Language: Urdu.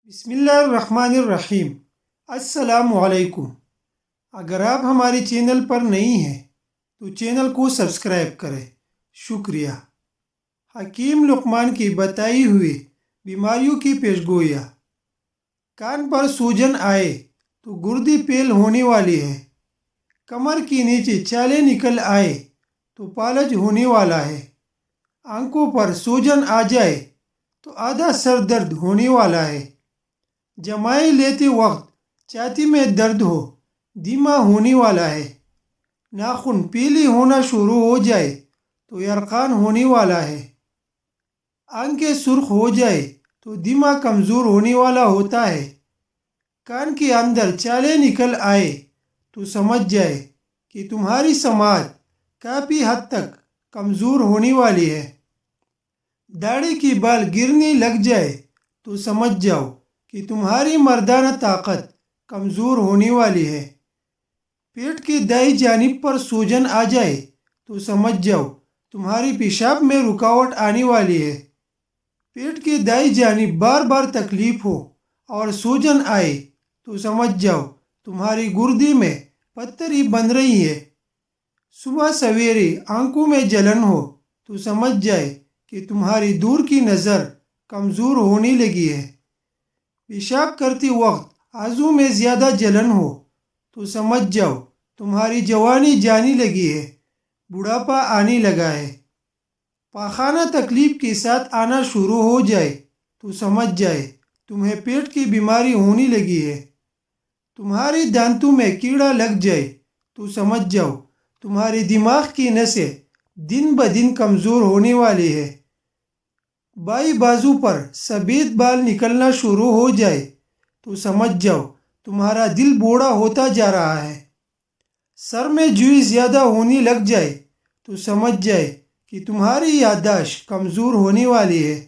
بسم اللہ الرحمن الرحیم۔ السلام علیکم۔ اگر آپ ہماری چینل پر نئی ہیں تو چینل کو سبسکرائب کریں۔ شکریہ۔ حکیم لقمان کی بتائی ہوئی بیماریوں کی پیشگوئیاں۔ کان پر سوجن آئے تو گردی پیل ہونے والی ہے۔ کمر کے نیچے چھالے نکل آئے تو فالج ہونے والا ہے۔ آنکھوں پر سوجن آ جائے تو آدھا سر درد ہونے والا ہے۔ جمائی لیتے وقت چھاتی میں درد ہو، دھیما ہونے والا ہے۔ ناخن پیلی ہونا شروع ہو جائے تو یرقان ہونے والا ہے۔ آنکھیں سرخ ہو جائے تو دماغ کمزور ہونے والا ہوتا ہے۔ کان کے اندر چھالے نکل آئے تو سمجھ جائے کہ تمہاری سماعت کافی حد تک کمزور ہونے والی ہے۔ داڑھی کی بال گرنے لگ جائے تو سمجھ جاؤ کہ تمہاری مردانہ طاقت کمزور ہونے والی ہے۔ پیٹ کی دائیں جانب پر سوجن آ جائے تو سمجھ جاؤ تمہاری پیشاب میں رکاوٹ آنے والی ہے۔ پیٹ کی دائیں جانب بار بار تکلیف ہو اور سوجن آئے تو سمجھ جاؤ تمہاری گردے میں پتھری بن رہی ہے۔ صبح سویرے آنکھوں میں جلن ہو تو سمجھ جائے کہ تمہاری دور کی نظر کمزور ہونے لگی ہے۔ پیشاب کرتے وقت آذوں میں زیادہ جلن ہو تو سمجھ جاؤ تمہاری جوانی جانے لگی ہے، بڑھاپا آنے لگا ہے۔ پاخانہ تکلیف کے ساتھ آنا شروع ہو جائے تو سمجھ جائے تمہیں پیٹ کی بیماری ہونے لگی ہے۔ تمہاری دانتوں میں کیڑا لگ جائے تو سمجھ جاؤ تمہاری دماغ کی نسیں دن بدن کمزور ہونے والی ہے۔ بائیں بازو پر سفید بال نکلنا شروع ہو جائے تو سمجھ جاؤ تمہارا دل بوڑھا ہوتا جا رہا ہے۔ سر میں جوئی زیادہ ہونے لگ جائے تو سمجھ جائے کہ تمہاری یادداشت کمزور ہونے والی ہے۔